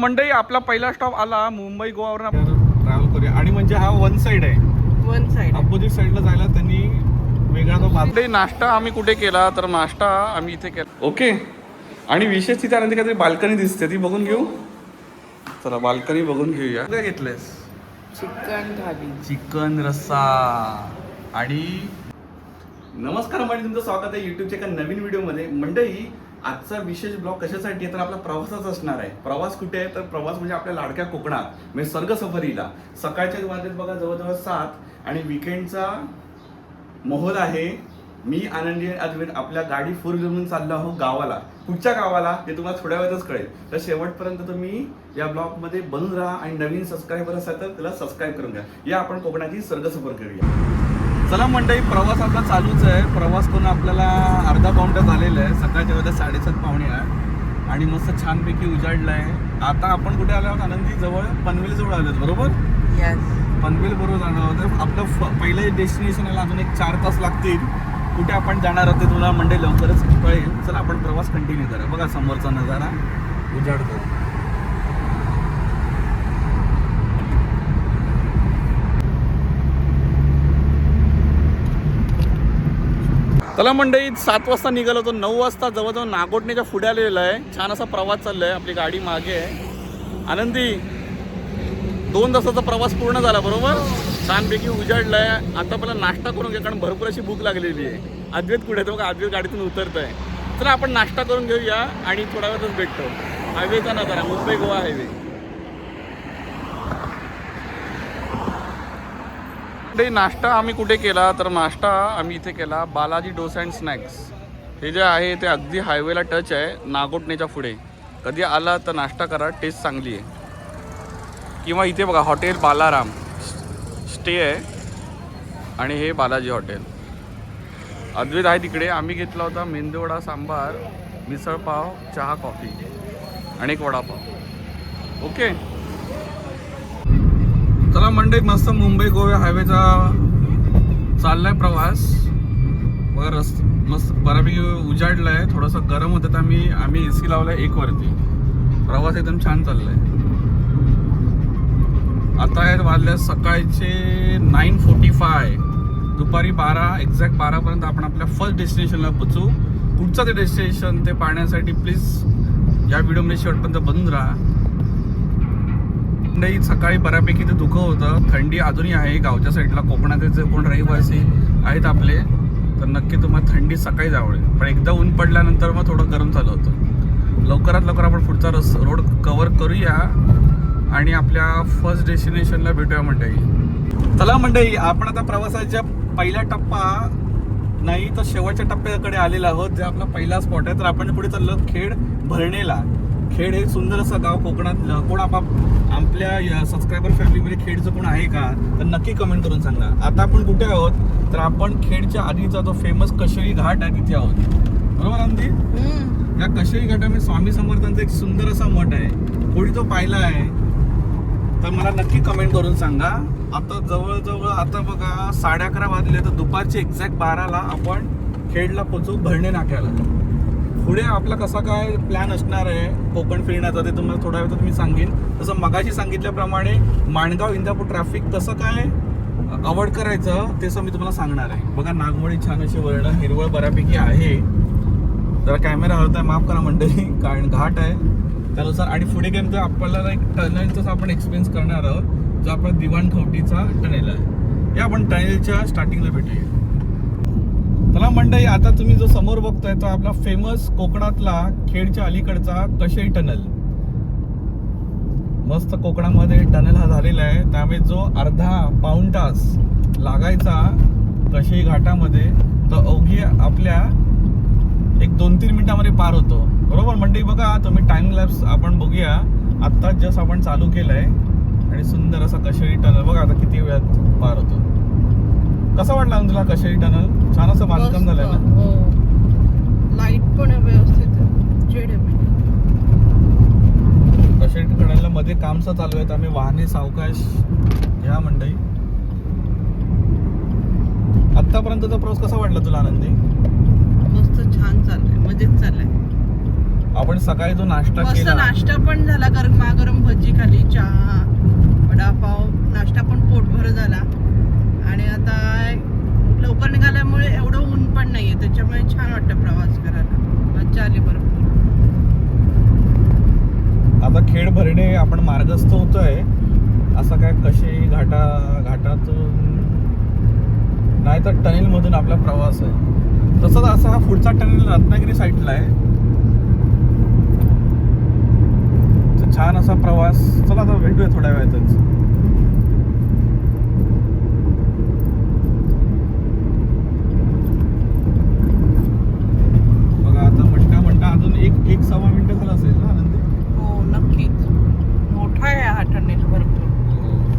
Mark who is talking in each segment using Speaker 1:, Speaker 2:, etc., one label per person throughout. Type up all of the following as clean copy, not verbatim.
Speaker 1: मंडई आपला पहिला स्टॉप आला मुंबई गोवावरून ट्रॅव्हल करूया आणि म्हणजे हा वन साइड आहे,
Speaker 2: वन साइड
Speaker 1: अपोजिट साइडला जायला त्यांनी वेगळा तो बाजू. नाश्ता आम्ही कुठे केला तर नाश्ता आम्ही इथे केला. ओके. आणि विशेष तिथे आनंदी काहीतरी बाल्कनी दिसते, ती बघून घेऊ. चला बाल्कनी बघून घेऊया. काय घेतलंयस?
Speaker 2: चिकन थाली,
Speaker 1: चिकन रस्सा. आणि नमस्कार मंडळी, तुमचं स्वागत आहे युट्यूबच्या एका नवीन व्हिडिओमध्ये. मंडळी आजचा विशेष ब्लॉग कशासाठी आहे तर आपला प्रवासाच असणार आहे. प्रवास कुठे आहे तर प्रवास म्हणजे आपल्या लाडक्या कोकणात, म्हणजे स्वर्ग सफरीला. सकाळच्या वाजलेत बघा जवळजवळ 7 आणि विकेंडचा माहोल आहे. मी आनंदी अद्वैत आपल्या गाडी 4 घेऊन चाललो आहोत गावाला. कुठच्या गावाला ते तुम्हाला थोड्या वेळातच कळेल. तर शेवटपर्यंत तुम्ही या ब्लॉगमध्ये बनून राहा आणि नवीन सबस्क्रायबर असाल तर त्याला सबस्क्राईब करून घ्या. या आपण कोकणाची स्वर्ग सफर करूया. चला मंडळी, प्रवास आपला चालूच आहे. प्रवास करून आपल्याला अर्धा पाऊण तास झालेला आहे. सकाळच्या वेळेला 7:30 पावणे आहे आणि मस्त छानपैकी उजाडलं आहे. आता आपण कुठे आलो आहोत? आनंदी जवळ पनवेल जवळ आलो बरोबर.
Speaker 2: यस,
Speaker 1: पनवेल बरोबर जाणार आहोत. आपलं पहिलं डेस्टिनेशन याला अजून एक 4 तास लागतील. कुठे आपण जाणार आहोत ते तुला मंडळी लवकरच कळेल. चला आपण प्रवास कंटिन्यू करा. बघा समोरचा नजारा उजाडतो. चला मंडळी, 7 वाजता निघालो होतो. 9 वाजता जवळजवळ नागोठणेच्या पुढे आलेला आहे. छान असा प्रवास चाललाय. आपली गाडी मागे आहे. आनंदी 2 तासाचा प्रवास पूर्ण झाला बरोबर. छानपैकी उजाडलाय. आता मला नाश्ता करून घ्या कारण भरपूर अशी भूक लागलेली आहे. अद्वैत कुठे आहे? बघा अद्वैत गाडीतून उतरत आहे. चला आपण नाश्ता करून घेऊया आणि थोड्या वेळातच भेटतो. हायवेचा नजारा, मुंबई गोवा हायवे. नाश्ता आम्ही कुठे केला तर नाश्ता आम्ही इथे केला बालाजी डोसा अँड स्नॅक्स. हे जे आहे ते अगदी हायवेला टच आहे, नागोठणेच्या पुढे. कधी आला तर नाश्ता करा, टेस्ट चांगली आहे. किंवा इथे बघा हॉटेल बालाराम स्टे आहे आणि हे बालाजी हॉटेल. अद्वैत आहे तिकडे. आम्ही घेतला होता मेंदूवडा, सांबार, मिसळपाव, चहा, कॉफी आणि एक वडापाव. ओके. चला मंडळी, मस्त मुंबई गोवा हायवेचा चाललाय प्रवास. बघा मस्त बऱ्यापैकी उजाडलाय. थोडंसं गरम होतं तर आम्ही AC लावलाय 1 वरती. प्रवास एकदम छान चाललाय. आता आहेत वाजले सकाळचे 9:45. दुपारी 12 एक्झॅक्ट 12पर्यंत आपण आपल्या फर्स्ट डेस्टिनेशनला पोचू. पुढचं ते डेस्टिनेशन ते पाहण्यासाठी प्लीज या व्हिडिओमध्ये शेवटपर्यंत बनून राहा. नाही सकाळी बऱ्यापैकी ते धुकं होतं. थंडी अजूनही आहे गावच्या साईडला. कोकणात जे कोण रहिवासी आहेत आपले तर नक्की तुम्हाला थंडी सकाळी आवडेल. पण एकदा ऊन पडल्यानंतर मग थोडं गरम झालं होतं. लवकरात लवकर आपण पुढचा रोड कव्हर करूया आणि आपल्या फर्स्ट डेस्टिनेशनला भेटूया मंडळी. चला मंडळी, आपण आता प्रवासाच्या पहिला टप्पा नाही तर शेवटच्या टप्प्याकडे आलेला आहोत, जे आपला पहिला स्पॉट आहे. तर आपण पुढे चाललो खेड भरणेला. खेड हे सुंदर असं गाव कोकणातलं. कोण आपल्या सबस्क्रायबर फॅमिलीमध्ये खेडचं कोण आहे का तर नक्की कमेंट करून सांगा. आता आपण कुठे आहोत तर आपण खेडच्या आधीचा जो फेमस कशेळी घाट आहे तिथे आहोत बरोबर आनंदी. या कशेळी घाटामध्ये स्वामी समर्थांचा एक सुंदर असा मठ आहे. कोणी तो पाहिला आहे तर मला नक्की कमेंट करून सांगा. आता जवळजवळ आता बघा 11:30 वाजले तर दुपारचे एक्झॅक्ट 12ला आपण खेडला पोचू भरणे नाक्याला. पुढे आपला कसा काय प्लॅन असणार आहे कोकण फिरण्याचा ते तुम्हाला थोड्या वेळात मी सांगेन. तसं मगाशी सांगितल्याप्रमाणे माणगाव इंदापूर ट्रॅफिक कसं काय अवॉइड करायचं ते मी तुम्हाला सांगणार आहे. बघा नागमोडी छान अशी वर्ण हिरवळ बऱ्यापैकी आहे. जरा कॅमेरा हलतोय माफ करा मंडळी कारण घाट आहे त्यानुसार. आणि पुढे गेम तर आपल्याला एक टनेलचा आपण एक्सपिरियन्स करणार आहोत जो आपला दिवाणखवटीचा टनेल आहे. या आपण टनेलच्या स्टार्टिंगला भेटूया. चला मंडळी, आता तुम्ही जो समोर बघताय तो आपला फेमस कोकणातला खेडच्या अलीकडचा कशेळी टनल. मस्त कोकणामध्ये टनल हा झालेला आहे. त्यामुळे जो अर्धा पाऊण तास लागायचा कशेळी घाटामध्ये तर अवघी आपल्या 1-2-3 मिनिटांमध्ये पार होतो बरोबर मंडळी. बघा तुम्ही टाइम लॅप्स आपण बघूया. आत्ताच जस्ट आपण चालू केलंय आणि सुंदर असा कशेळी टनल बघा आता किती वेळात पार होतो. कसं वाटलं तुला कशेळी टनल? छान असं बांधकाम झालंय ना.
Speaker 2: लाईट पण व्यवस्थित
Speaker 1: कशेळी टनलला मध्ये कामचं चालू आहे त्यामुळे वाहने सावकाश घ्या मंडळी. आतापर्यंतचा प्रवास कसा वाटला तुला आनंदी?
Speaker 2: मस्त छान चाललंय, मजेत चाललंय.
Speaker 1: आपण सकाळी जो नाश्ता
Speaker 2: मस्त
Speaker 1: केला,
Speaker 2: नाश्ता पण झाला, गरमागरम भजी खाली, चहा, वडापाव, नाश्ता पण पोटभर झाला. आणि आता लवकर निघाल्यामुळे एवढं ऊन पण नाहीये, त्याच्यामुळे छान वाटतं प्रवास करायला, मजा आली भरपूर.
Speaker 1: आता खेड भरणे आपण मार्गस्थ होतोय. असं काय कशी घाटातून नाही तर टनेल मधून आपला प्रवास आहे. तसंच असा हा पुढचा टनेल रत्नागिरी साईडला आहे. तर छान असा प्रवास. चला आता भेटूया थोड्या वेळातच. बघा आता म्हणता अजून एक सव्वा मिनिटं झालं असेल ना आनंदी?
Speaker 2: हो नक्कीच, मोठा आहे हा टनेल भरपूर.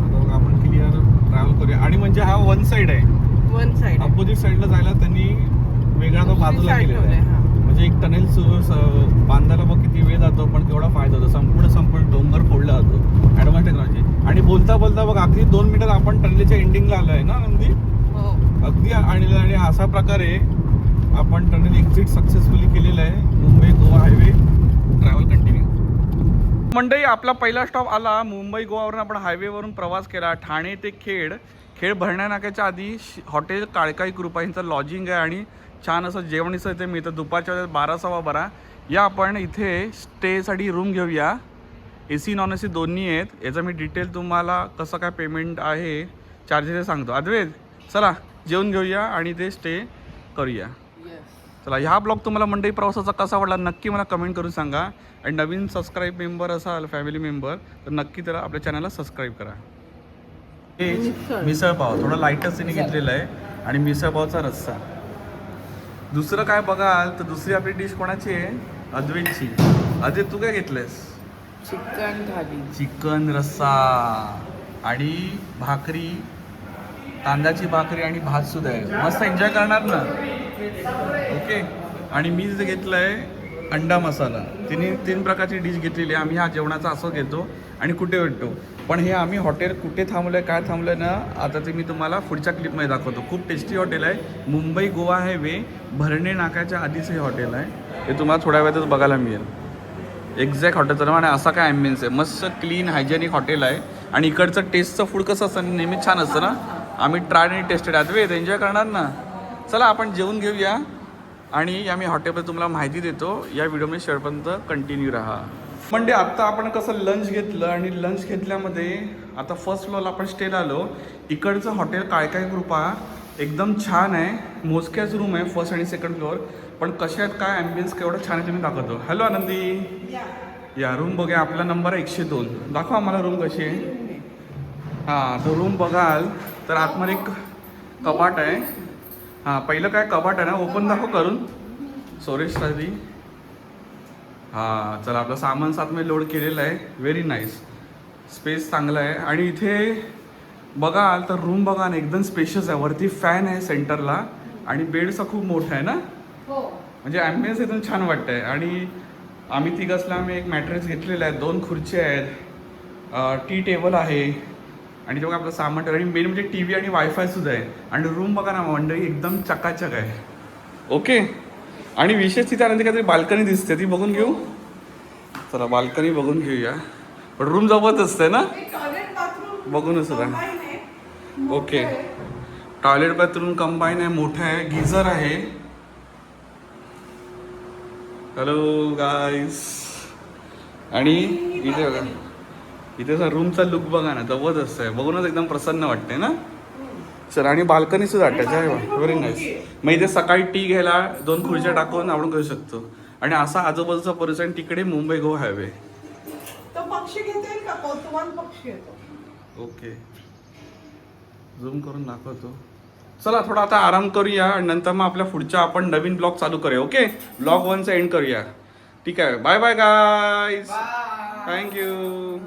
Speaker 1: आता बघा आपण क्लिअर ट्रॅव्हल करूया. आणि म्हणजे हा वन साइड आहे,
Speaker 2: वन साइड
Speaker 1: अपोजिट साईडला जायला त्यांनी वेगळा तो बाजूला केलेला आहे. म्हणजे एक टनेल बांधायला बघ किती वेळ जातो, पण केवढा फायदा होतो. संपूर्ण डोंगर फोडला जातो ऍडव्हान्स टेक्नॉलॉजी. आणि बोलता बघ अगदी 2 मिनिटात आपण टनेलच्या एंडिंगला आलो आहे ना नंदी?
Speaker 2: हो
Speaker 1: अगदी. आणि अशा प्रकारे आपण टनेल एक्झिट सक्सेसफुली केलेलं आहे. Mumbai Goa highway travel continue. मंडळी आपला पहिला स्टॉप आला मुंबई गोवावरून. आपण हायवेवरून प्रवास केला ठाणे ते खेड भरण्या नाक्याच्या आधी हॉटेल काळकाई कृपा यांचं लॉजिंग आहे. आणि छान असं जेवणीचं इथे मिळतं दुपारच्या वेळेस 12-12:15. या आपण इथे स्टेसाठी रूम घेऊया. AC नॉन AC दोन्ही आहेत. याचं मी डिटेल तुम्हाला कसं काय पेमेंट आहे चार्जेस सांगतो. अद्वैत चला जेवून घेऊया आणि ते स्टे करूया. चला ह्या ब्लॉग तुम्हाला मंडई प्रवासाचा कसा वाटला नक्की मला कमेंट करून सांगा. आणि नवीन सबस्क्राईब मेंबर असाल फॅमिली मेंबर तर नक्की त्याला आपल्या चॅनलला सबस्क्राईब करा. हे मिसळ पाव थोडा लाईटच तिने घेतलेला आहे आणि मिसळ पावचा रस्सा. दुसरं काय बघाल तर दुसरी आपली डिश कोणाची आहे? अद्वैतची. अद्वैत तू काय घेतलंयस?
Speaker 2: चिकन थाली,
Speaker 1: चिकन रस्सा आणि भाकरी, कांद्याची भाकरी आणि भात सुद्धा आहे. मस्त एन्जॉय करणार ना? ओके. आणि मी जे घेतलं आहे अंडा मसाला. तिने 3 प्रकारची डिश घेतलेली आहे. आम्ही हा जेवणाचा असं घेतो आणि कुठे भेटतो. पण हे आम्ही हॉटेल कुठे थांबलो आहे काय थांबलो आहे ना आता ते मी तुम्हाला पुढच्या क्लिपमध्ये दाखवतो. खूप टेस्टी हॉटेल आहे. मुंबई गोवा हायवे भरणे नाक्याच्या आधीचं हे हॉटेल आहे. हे तुम्हाला थोड्या वेळातच बघायला मिळेल. एक्झॅक्ट हॉटेलचं नाव आणि असा काय ॲम्बियन्स आहे. मस्त क्लीन हायजेनिक हॉटेल आहे. आणि इकडचं टेस्टचं फूड कसं असतं नेहमीच छान असतं ना. आम्ही ट्राय आणि टेस्टेड आहात एन्जॉय करणार ना. चला आपण जेवून घेऊया आणि आम्ही हॉटेलबद्दल तुम्हाला माहिती देतो. या व्हिडिओमध्ये शेवटपर्यंत कंटिन्यू राहा. म्हणजे आत्ता आपण कसं लंच घेतलं आणि लंच घेतल्यामध्ये आता फर्स्ट फ्लोअरला आपण स्टेला आलो. इकडचं हॉटेल काळकाई कृपा एकदम छान आहे. मोजक्याच रूम आहे फर्स्ट आणि सेकंड फ्लोअर. पण कशा आहेत काय ॲम्बियन्स केवढं छान आहे तुम्ही दाखवतो. हॅलो आनंदी या रूम बघा. आपला नंबर आहे 102. दाखवा आम्हाला रूम कशी आहे. हां तो रूम बघाल तर आतमध्ये एक कपाट आहे. हां पहिलं काय कपाट आहे ना ओपन दाखव करून स्टोरेजसाठी. हां चला आपलं सामान सातमध्ये लोड केलेलं आहे. व्हेरी नाईस स्पेस चांगला आहे. आणि इथे बघाल तर रूम बघा ना एकदम स्पेशियस आहे. वरती फॅन आहे सेंटरला आणि बेडचा खूप मोठा आहे ना. म्हणजे ॲम्बियन्स एकदम छान वाटतं आहे. आणि आम्ही तिघं आम्ही एक मॅट्रेस घेतलेला आहे. 2 खुर्च्या आहेत. टी टेबल आहे. आणि तेव्हा आपलं सामान आणि मेन म्हणजे TV आणि वायफाय सुद्धा आहे. आणि रूम बघा ना मंडळी एकदम चकाचक आहे. ओके. आणि विशेष तिथे आनंदी काहीतरी बाल्कनी दिसते ती बघून घेऊ. चला बाल्कनी बघून घेऊया. पण रूम जवळच असते ना बघूनच सुद्धा. ओके टॉयलेट बाथरूम कंबाईन आहे. मोठं आहे. गिझर आहे. हॅलो गाईस. आणि इथे बघा इथे रूमचा लुक बघा ना जबरदस्त आहे. बघूनच एकदम प्रसन्न वाटते ना सर. आणि बाल्कनी सुद्धा अटॅच आहे. Very nice. मग इथे सकाळी टी घ्यायला 2 खुर्च्या टाकून आपण करू शकतो. आणि असा आजूबाजूचा परिसर आणि तिकडे Mumbai Goa highway. Okay zoom करून दाखवतो. चला थोडा आता आराम करूया आणि नंतर मग आपल्या पुढच्या आपण नवीन ब्लॉग चालू करूया. ओके ब्लॉग 1चा एंड करूया. ठीक आहे. Bye bye guys. थँक्यू.